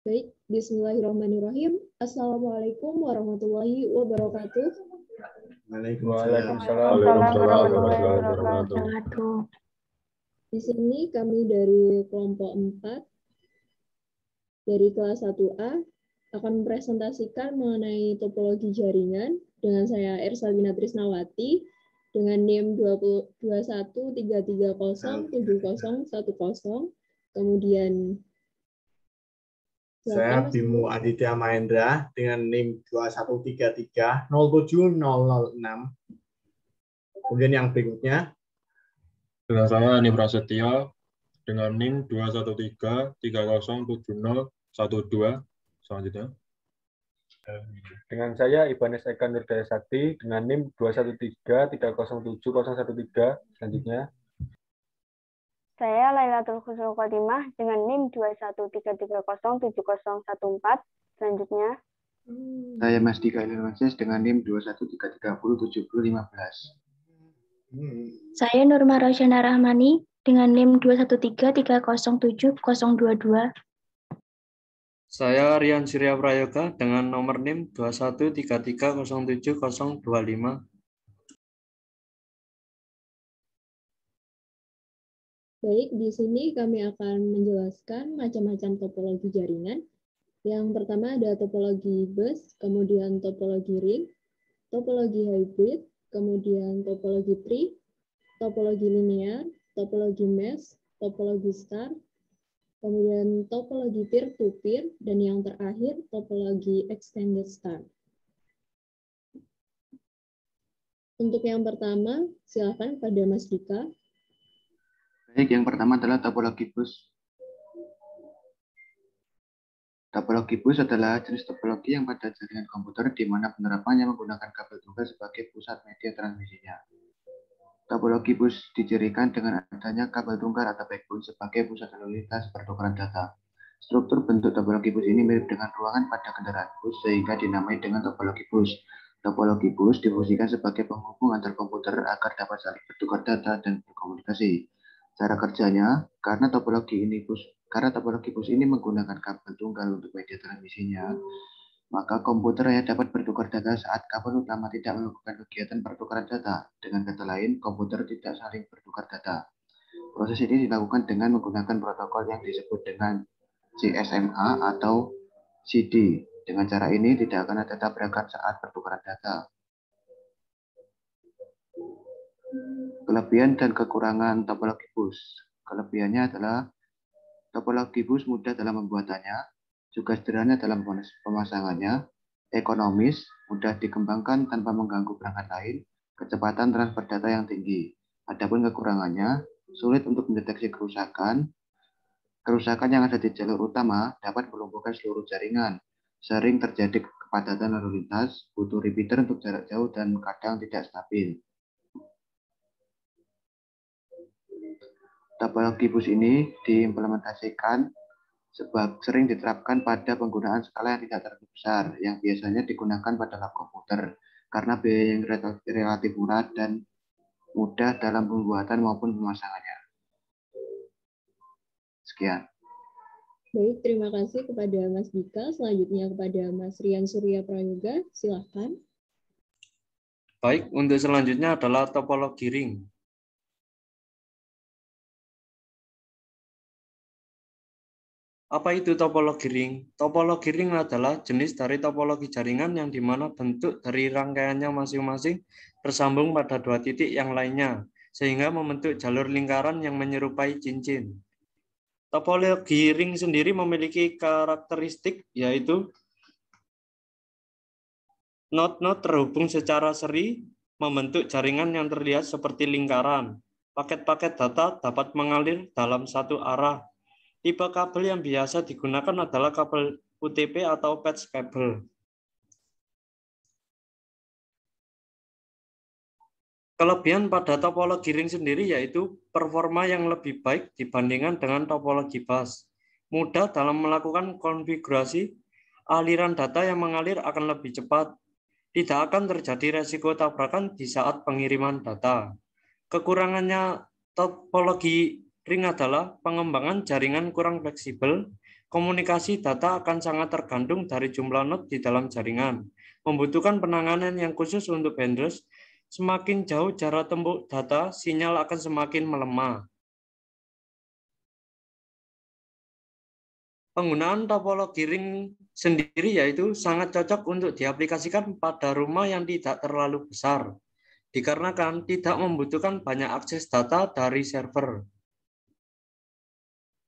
Baik, bismillahirrahmanirrahim. Assalamualaikum warahmatullahi wabarakatuh. Waalaikumsalam warahmatullahi wabarakatuh. Di sini kami dari kelompok 4 dari kelas 1A akan mempresentasikan mengenai topologi jaringan dengan saya Ersalina Trisnawati dengan NIM 213307010. Kemudian saya Bimo Aditya Mahendra dengan NIM 213307006. Kemudian yang berikutnya. Dengan saya Ani Prasetyo dengan NIM 213307012. Selanjutnya. Dengan saya Ibanes Eka Nurdaya Sakti dengan NIM 213307013. Selanjutnya. Saya Lailatul Husnul Khotimah dengan NIM 213307014. Selanjutnya. Saya Mas Dika Ilmansyah dengan NIM 213307015. Saya Nurma Rosyana Rahmani dengan NIM 213307022. Saya Rian Surya Prayoga dengan nomor NIM 213307025. Baik, di sini kami akan menjelaskan macam-macam topologi jaringan. Yang pertama ada topologi bus, kemudian topologi ring, topologi hybrid, kemudian topologi tree, topologi linear, topologi mesh, topologi star, kemudian topologi peer-to-peer, dan yang terakhir topologi extended star. Untuk yang pertama, silakan pada Mas Dika. Baik, yang pertama adalah topologi bus. Topologi bus adalah jenis topologi yang pada jaringan komputer di mana penerapannya menggunakan kabel tunggal sebagai pusat media transmisinya. Topologi bus dicirikan dengan adanya kabel tunggal atau backbone sebagai pusat lalu lintas pertukaran data. Struktur bentuk topologi bus ini mirip dengan ruangan pada kendaraan bus sehingga dinamai dengan topologi bus. Topologi bus difungsikan sebagai penghubung antar komputer agar dapat saling bertukar data dan berkomunikasi. Cara kerjanya, karena topologi bus ini menggunakan kabel tunggal untuk media transmisinya, maka komputer hanya dapat bertukar data saat kabel utama tidak melakukan kegiatan pertukaran data. Dengan kata lain, komputer tidak saling bertukar data. Proses ini dilakukan dengan menggunakan protokol yang disebut dengan GSMA atau CD. Dengan cara ini tidak akan ada tabrakan saat pertukaran data. Kelebihan dan kekurangan topologi bus. Kelebihannya adalah topologi bus mudah dalam pembuatannya, juga sederhana dalam pemasangannya, ekonomis, mudah dikembangkan tanpa mengganggu perangkat lain, kecepatan transfer data yang tinggi. Adapun kekurangannya, sulit untuk mendeteksi kerusakan. Kerusakan yang ada di jalur utama dapat melumpuhkan seluruh jaringan. Sering terjadi kepadatan lalu lintas, butuh repeater untuk jarak jauh dan kadang tidak stabil. Topologi bus ini diimplementasikan sering diterapkan pada penggunaan skala yang tidak terlalu besar, yang biasanya digunakan pada lab komputer, karena biaya yang relatif murah dan mudah dalam pembuatan maupun pemasangannya. Sekian. Baik, terima kasih kepada Mas Dika. Selanjutnya kepada Mas Rian Surya Prayoga, silakan. Baik, untuk selanjutnya adalah topologi ring. Apa itu topologi ring? Topologi ring adalah jenis dari topologi jaringan yang dimana bentuk dari rangkaiannya masing-masing bersambung pada dua titik yang lainnya, sehingga membentuk jalur lingkaran yang menyerupai cincin. Topologi ring sendiri memiliki karakteristik yaitu node-node terhubung secara seri, membentuk jaringan yang terlihat seperti lingkaran. Paket-paket data dapat mengalir dalam satu arah. Tipe kabel yang biasa digunakan adalah kabel UTP atau patch cable. Kelebihan pada topologi ring sendiri yaitu performa yang lebih baik dibandingkan dengan topologi bus. Mudah dalam melakukan konfigurasi, aliran data yang mengalir akan lebih cepat. Tidak akan terjadi resiko tabrakan di saat pengiriman data. Kekurangannya topologi ring adalah pengembangan jaringan kurang fleksibel, Komunikasi data akan sangat tergantung dari jumlah node di dalam jaringan. Membutuhkan penanganan yang khusus untuk handlers. Semakin jauh jarak tempuh data, sinyal akan semakin melemah. Penggunaan topologi ring sendiri yaitu sangat cocok untuk diaplikasikan pada rumah yang tidak terlalu besar, dikarenakan tidak membutuhkan banyak akses data dari server.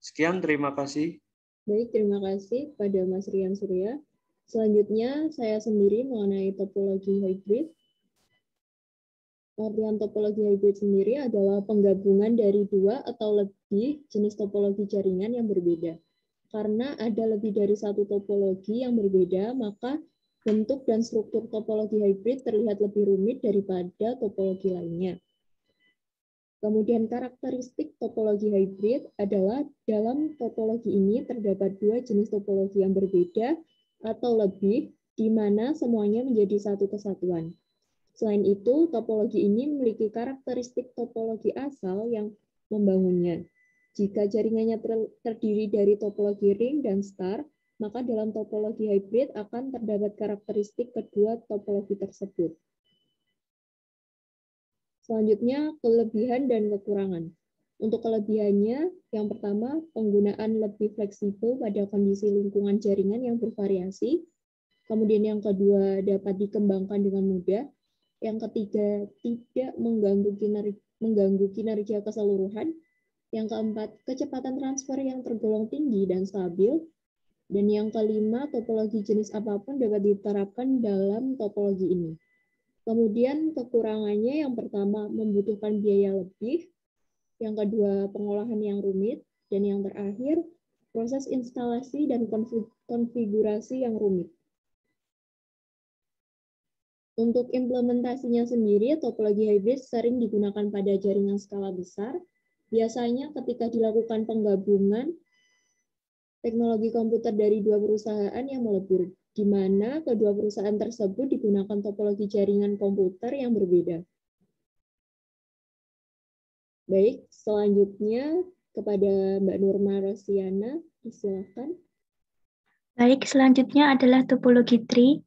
Sekian, terima kasih. Baik, terima kasih pada Mas Rian Surya. Selanjutnya, saya sendiri mengenai topologi hybrid. Pengertian topologi hybrid sendiri adalah penggabungan dari dua atau lebih jenis topologi jaringan yang berbeda. Karena ada lebih dari satu topologi yang berbeda, maka bentuk dan struktur topologi hybrid terlihat lebih rumit daripada topologi lainnya. Kemudian karakteristik topologi hybrid adalah dalam topologi ini terdapat dua jenis topologi yang berbeda atau lebih, di mana semuanya menjadi satu kesatuan. Selain itu, topologi ini memiliki karakteristik topologi asal yang membangunnya. Jika jaringannya terdiri dari topologi ring dan star, maka dalam topologi hybrid akan terdapat karakteristik kedua topologi tersebut. Selanjutnya, kelebihan dan kekurangan. Untuk kelebihannya, yang pertama, penggunaan lebih fleksibel pada kondisi lingkungan jaringan yang bervariasi. Kemudian yang kedua, dapat dikembangkan dengan mudah. Yang ketiga, tidak mengganggu kinerja keseluruhan. Yang keempat, kecepatan transfer yang tergolong tinggi dan stabil. Dan yang kelima, topologi jenis apapun dapat diterapkan dalam topologi ini. Kemudian kekurangannya yang pertama membutuhkan biaya lebih, yang kedua pengolahan yang rumit, dan yang terakhir proses instalasi dan konfigurasi yang rumit. Untuk implementasinya sendiri, topologi hybrid sering digunakan pada jaringan skala besar. Biasanya ketika dilakukan penggabungan teknologi komputer dari dua perusahaan yang melebur, di mana kedua perusahaan tersebut digunakan topologi jaringan komputer yang berbeda. Baik, selanjutnya kepada Mbak Nurma Rosiana, silakan. Baik, selanjutnya adalah topologi tree.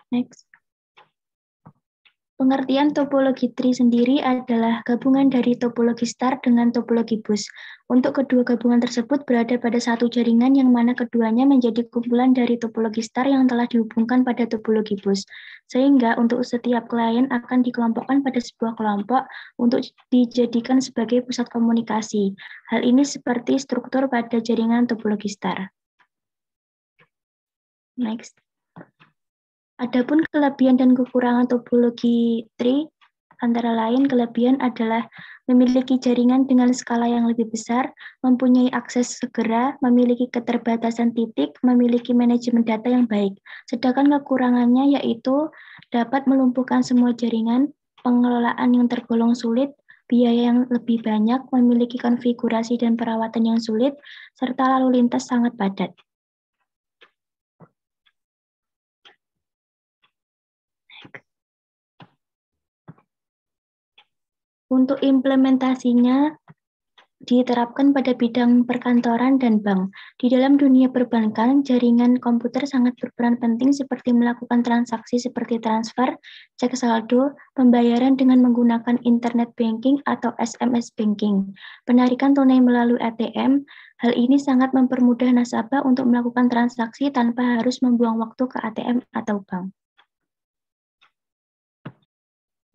Next. Pengertian topologi tree sendiri adalah gabungan dari topologi star dengan topologi bus. Untuk kedua gabungan tersebut berada pada satu jaringan yang mana keduanya menjadi kumpulan dari topologi star yang telah dihubungkan pada topologi bus. Sehingga untuk setiap klien akan dikelompokkan pada sebuah kelompok untuk dijadikan sebagai pusat komunikasi. Hal ini seperti struktur pada jaringan topologi star. Next. Adapun kelebihan dan kekurangan topologi tree, antara lain kelebihan adalah memiliki jaringan dengan skala yang lebih besar, mempunyai akses segera, memiliki keterbatasan titik, memiliki manajemen data yang baik. Sedangkan kekurangannya yaitu dapat melumpuhkan semua jaringan, pengelolaan yang tergolong sulit, biaya yang lebih banyak, memiliki konfigurasi dan perawatan yang sulit, serta lalu lintas sangat padat. Untuk implementasinya diterapkan pada bidang perkantoran dan bank. Di dalam dunia perbankan, jaringan komputer sangat berperan penting seperti melakukan transaksi seperti transfer, cek saldo, pembayaran dengan menggunakan internet banking atau SMS banking, penarikan tunai melalui ATM. Hal ini sangat mempermudah nasabah untuk melakukan transaksi tanpa harus membuang waktu ke ATM atau bank.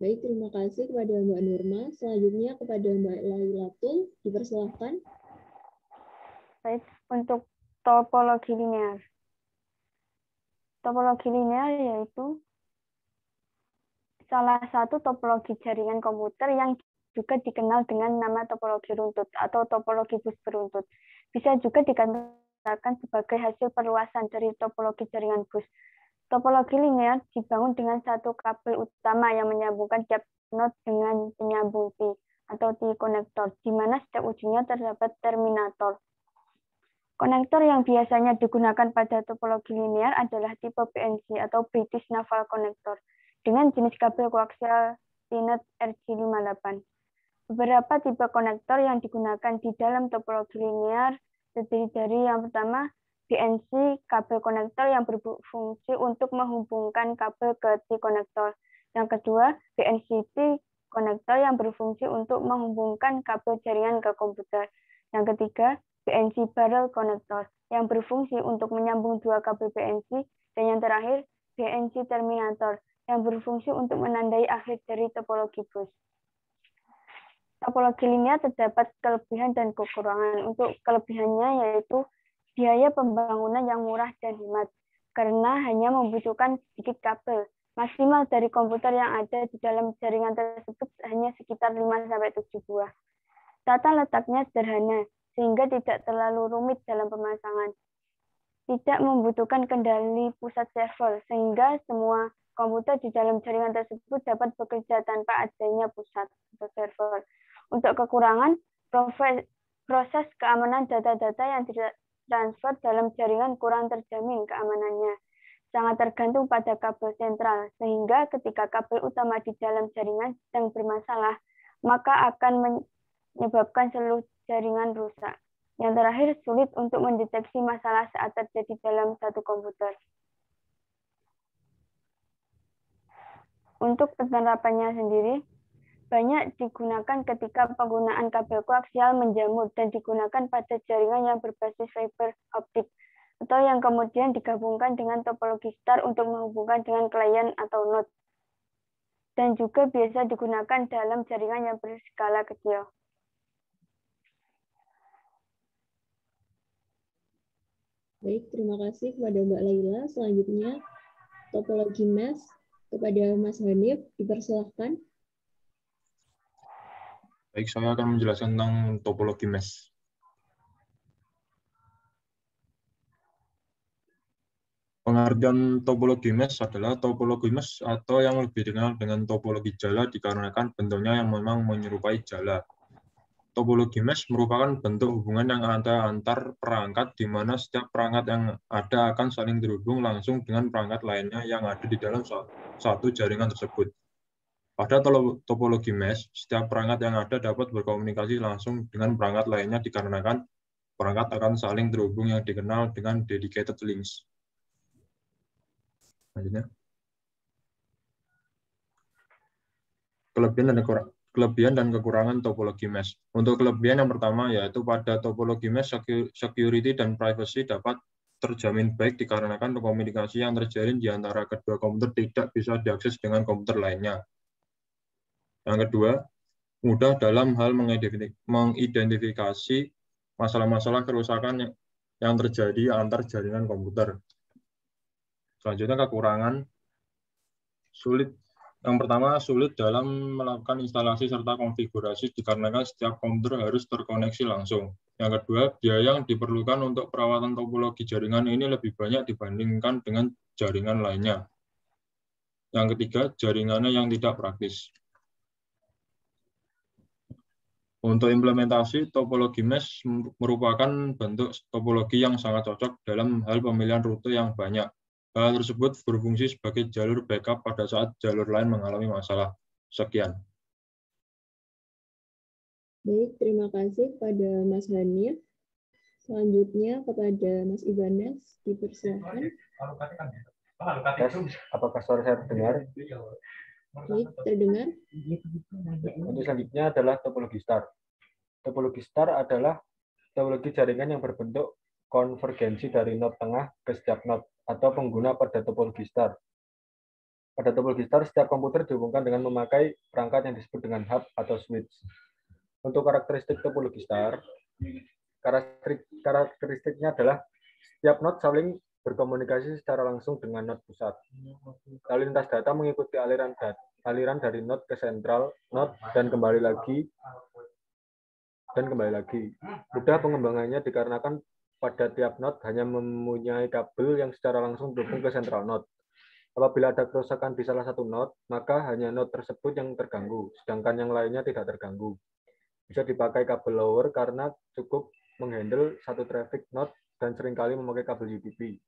Baik, terima kasih kepada Mbak Nurma. Selanjutnya kepada Mbak Lailatul, dipersilahkan. Baik, untuk topologi linear. Topologi linear yaitu salah satu topologi jaringan komputer yang juga dikenal dengan nama topologi runtut atau topologi bus beruntut. Bisa juga dikatakan sebagai hasil perluasan dari topologi jaringan bus. Topologi linear dibangun dengan satu kabel utama yang menyambungkan tiap node dengan penyambung T atau T-konektor, di mana setiap ujungnya terdapat terminator. Konektor yang biasanya digunakan pada topologi linear adalah tipe BNC atau British Naval Connector dengan jenis kabel koaksial T-Net RG58. Beberapa tipe konektor yang digunakan di dalam topologi linear terdiri dari yang pertama, BNC, kabel konektor yang berfungsi untuk menghubungkan kabel ke T-konektor. Yang kedua, BNCT, konektor yang berfungsi untuk menghubungkan kabel jaringan ke komputer. Yang ketiga, BNC barrel konektor yang berfungsi untuk menyambung dua kabel BNC. Dan yang terakhir, BNC terminator yang berfungsi untuk menandai akhir dari topologi bus. Topologi linear terdapat kelebihan dan kekurangan. Untuk kelebihannya yaitu biaya pembangunan yang murah dan hemat, karena hanya membutuhkan sedikit kabel. Maksimal dari komputer yang ada di dalam jaringan tersebut hanya sekitar 5-7 buah. Tata letaknya sederhana, sehingga tidak terlalu rumit dalam pemasangan. Tidak membutuhkan kendali pusat server, sehingga semua komputer di dalam jaringan tersebut dapat bekerja tanpa adanya pusat atau server. Untuk kekurangan, proses keamanan data-data yang ditransfer dalam jaringan kurang terjamin keamanannya. Sangat tergantung pada kabel sentral, sehingga ketika kabel utama di dalam jaringan sedang bermasalah, maka akan menyebabkan seluruh jaringan rusak. Yang terakhir, sulit untuk mendeteksi masalah saat terjadi dalam satu komputer. Untuk penerapannya sendiri, banyak digunakan ketika penggunaan kabel koaksial menjamur dan digunakan pada jaringan yang berbasis fiber optik, atau yang kemudian digabungkan dengan topologi star untuk menghubungkan dengan klien atau node. Dan juga biasa digunakan dalam jaringan yang berskala kecil. Baik, terima kasih kepada Mbak Laila. Selanjutnya, topologi mesh kepada Mas Hanif, dipersilahkan. Baik, saya akan menjelaskan tentang topologi mesh. Pengertian topologi mesh adalah topologi mesh atau yang lebih dikenal dengan topologi jala dikarenakan bentuknya yang memang menyerupai jala. Topologi mesh merupakan bentuk hubungan yang ada antar perangkat di mana setiap perangkat yang ada akan saling terhubung langsung dengan perangkat lainnya yang ada di dalam satu jaringan tersebut. Pada topologi mesh, setiap perangkat yang ada dapat berkomunikasi langsung dengan perangkat lainnya dikarenakan perangkat akan saling terhubung yang dikenal dengan dedicated links. Selanjutnya, kelebihan dan kekurangan topologi mesh. Untuk kelebihan yang pertama yaitu pada topologi mesh, security dan privacy dapat terjamin baik dikarenakan komunikasi yang terjalin di antara kedua komputer tidak bisa diakses dengan komputer lainnya. Yang kedua, mudah dalam hal mengidentifikasi masalah-masalah kerusakan yang terjadi antar jaringan komputer. Selanjutnya, kekurangan sulit. Yang pertama, sulit dalam melakukan instalasi serta konfigurasi dikarenakan setiap komputer harus terkoneksi langsung. Yang kedua, biaya yang diperlukan untuk perawatan topologi jaringan ini lebih banyak dibandingkan dengan jaringan lainnya. Yang ketiga, jaringannya yang tidak praktis. Untuk implementasi, topologi mesh merupakan bentuk topologi yang sangat cocok dalam hal pemilihan rute yang banyak. Hal tersebut berfungsi sebagai jalur backup pada saat jalur lain mengalami masalah. Sekian. Baik, terima kasih kepada Mas Hanif. Selanjutnya kepada Mas Ibanes, dipersilakan. Apakah suara saya terdengar? Baik, terdengar. Untuk selanjutnya adalah topologi star. Topologi star adalah topologi jaringan yang berbentuk konvergensi dari node tengah ke setiap node atau pengguna pada topologi star. Pada topologi star, setiap komputer dihubungkan dengan memakai perangkat yang disebut dengan hub atau switch. Untuk karakteristik topologi star, karakteristiknya adalah setiap node saling berkomunikasi secara langsung dengan node pusat. Lalu lintas data mengikuti aliran dari node ke sentral node dan kembali lagi. Mudah pengembangannya dikarenakan pada tiap node hanya mempunyai kabel yang secara langsung terhubung ke sentral node. Apabila ada kerusakan di salah satu node, maka hanya node tersebut yang terganggu, sedangkan yang lainnya tidak terganggu. Bisa dipakai kabel lower karena cukup menghandle satu traffic node dan seringkali memakai kabel UDP.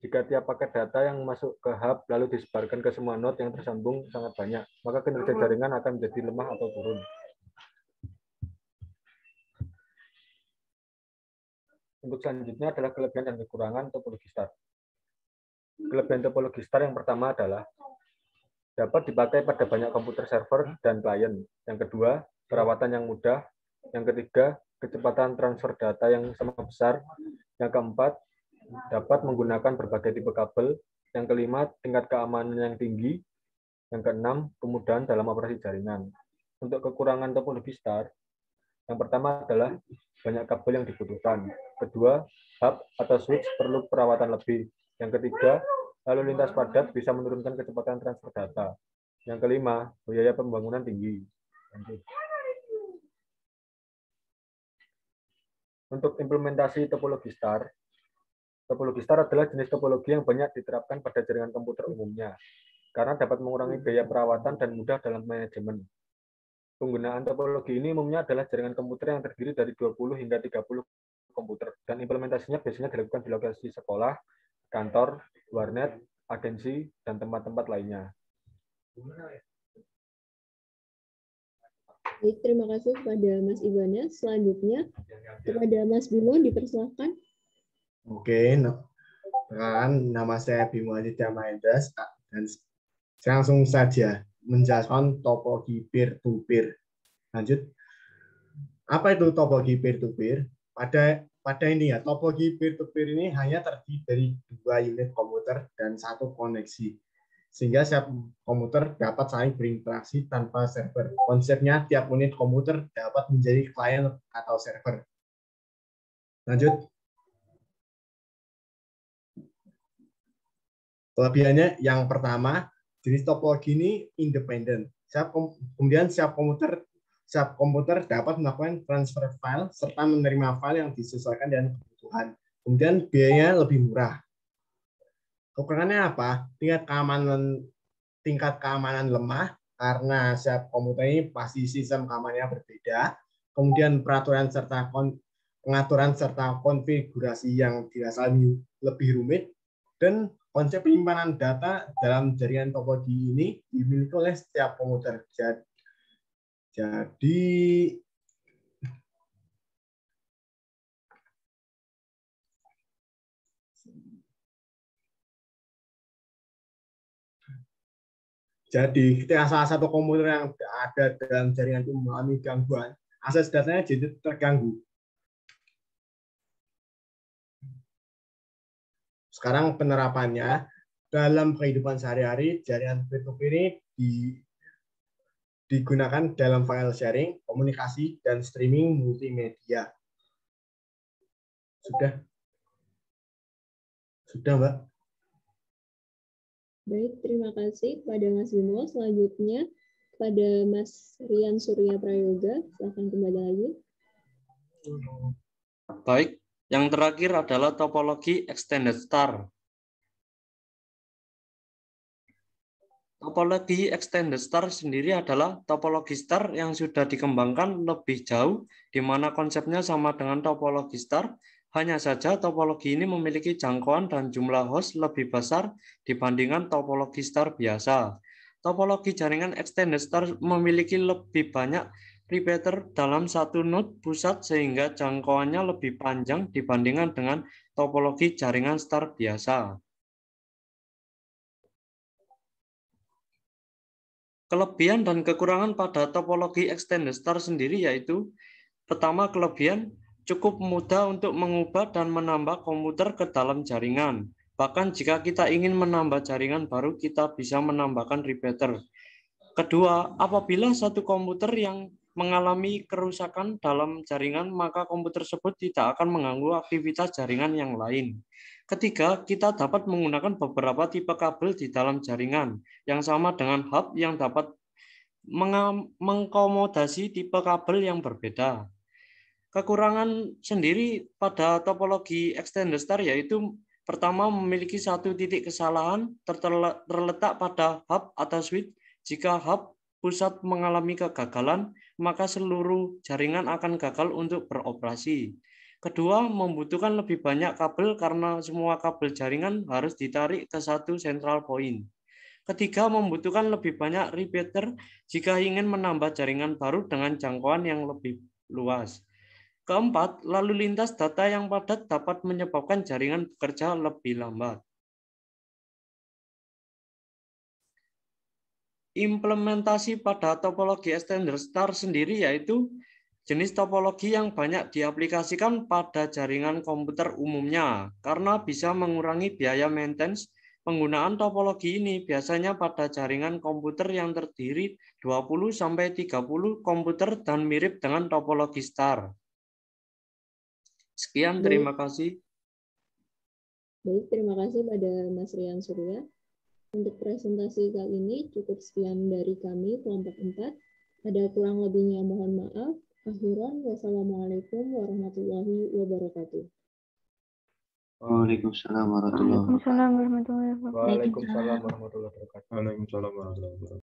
Jika tiap paket data yang masuk ke hub lalu disebarkan ke semua node yang tersambung sangat banyak, maka kinerja jaringan akan menjadi lemah atau turun. Untuk selanjutnya adalah kelebihan dan kekurangan topologi star. Kelebihan topologi star yang pertama adalah dapat dipakai pada banyak komputer server dan klien. Yang kedua, perawatan yang mudah. Yang ketiga, kecepatan transfer data yang sama besar. Yang keempat, dapat menggunakan berbagai tipe kabel. Yang kelima, tingkat keamanan yang tinggi. Yang keenam, kemudahan dalam operasi jaringan. Untuk kekurangan topologi star, yang pertama adalah banyak kabel yang dibutuhkan. Kedua, hub atau switch perlu perawatan lebih. Yang ketiga, lalu lintas padat bisa menurunkan kecepatan transfer data. Yang kelima, biaya pembangunan tinggi. Untuk implementasi topologi star adalah jenis topologi yang banyak diterapkan pada jaringan komputer umumnya, karena dapat mengurangi biaya perawatan dan mudah dalam manajemen. Penggunaan topologi ini umumnya adalah jaringan komputer yang terdiri dari 20 hingga 30 komputer, dan implementasinya biasanya dilakukan di lokasi sekolah, kantor, warnet, agensi, dan tempat-tempat lainnya. Baik, terima kasih kepada Mas Ibanes. Selanjutnya, kepada Mas Bimo, dipersilakan. Oke, nama saya Bimo Aditya Mahendra, dan saya langsung saja menjelaskan topologi peer-to-peer. Lanjut. Apa itu topologi peer-to-peer? Pada ini ya, topologi peer-to-peer ini hanya terdiri dari 2 unit komputer dan 1 koneksi, sehingga setiap komputer dapat saling berinteraksi tanpa server. Konsepnya tiap unit komputer dapat menjadi klien atau server. Lanjut. Kelebihannya yang pertama, jenis topologi ini independen. Kemudian setiap komputer dapat melakukan transfer file serta menerima file yang disesuaikan dengan kebutuhan. Kemudian biayanya lebih murah. Kekurangannya apa? Tingkat keamanan lemah karena setiap komputer ini pasti sistem keamanannya berbeda. Kemudian pengaturan serta konfigurasi yang dirasa lebih rumit, dan konsep penyimpanan data dalam jaringan topologi ini dimiliki oleh setiap komputer. Jadi ketika salah satu komputer yang ada dalam jaringan itu mengalami gangguan, akses datanya jadi terganggu. Sekarang penerapannya dalam kehidupan sehari-hari, jaringan peer-to-peer ini digunakan dalam file sharing, komunikasi, dan streaming multimedia. Sudah, Mbak. Baik, terima kasih kepada Mas Bimo. Selanjutnya kepada Mas Rian Surya Prayoga. Silakan kembali lagi. Baik, yang terakhir adalah topologi extended star. Topologi extended star sendiri adalah topologi star yang sudah dikembangkan lebih jauh, di mana konsepnya sama dengan topologi star. Hanya saja topologi ini memiliki jangkauan dan jumlah host lebih besar dibandingkan topologi star biasa. Topologi jaringan extended star memiliki lebih banyak repeater dalam satu node pusat sehingga jangkauannya lebih panjang dibandingkan dengan topologi jaringan star biasa. Kelebihan dan kekurangan pada topologi extended star sendiri yaitu, pertama, kelebihan cukup mudah untuk mengubah dan menambah komputer ke dalam jaringan. Bahkan jika kita ingin menambah jaringan baru, kita bisa menambahkan repeater. Kedua, apabila satu komputer yang mengalami kerusakan dalam jaringan, maka komputer tersebut tidak akan mengganggu aktivitas jaringan yang lain. Ketiga, kita dapat menggunakan beberapa tipe kabel di dalam jaringan, yang sama dengan hub yang dapat mengakomodasi tipe kabel yang berbeda. Kekurangan sendiri pada topologi extended star yaitu, pertama, memiliki satu titik kesalahan terletak pada hub atau switch. Jika hub pusat mengalami kegagalan, maka seluruh jaringan akan gagal untuk beroperasi. Kedua, membutuhkan lebih banyak kabel karena semua kabel jaringan harus ditarik ke satu central point. Ketiga, membutuhkan lebih banyak repeater jika ingin menambah jaringan baru dengan jangkauan yang lebih luas. Keempat, lalu lintas data yang padat dapat menyebabkan jaringan bekerja lebih lambat. Implementasi pada topologi extender star sendiri yaitu jenis topologi yang banyak diaplikasikan pada jaringan komputer umumnya karena bisa mengurangi biaya maintenance. Penggunaan topologi ini biasanya pada jaringan komputer yang terdiri 20-30 komputer dan mirip dengan topologi star. Sekian, terima kasih. Baik, terima kasih pada Mas Rian Surya. Untuk presentasi kali ini cukup sekian dari kami kelompok 4. Ada kurang lebihnya mohon maaf. Akhiran, wassalamualaikum warahmatullahi wabarakatuh. Waalaikumsalam warahmatullahi wabarakatuh. Waalaikumsalam warahmatullahi wabarakatuh. Waalaikumsalam warahmatullahi wabarakatuh. Waalaikumsalam warahmatullahi wabarakatuh.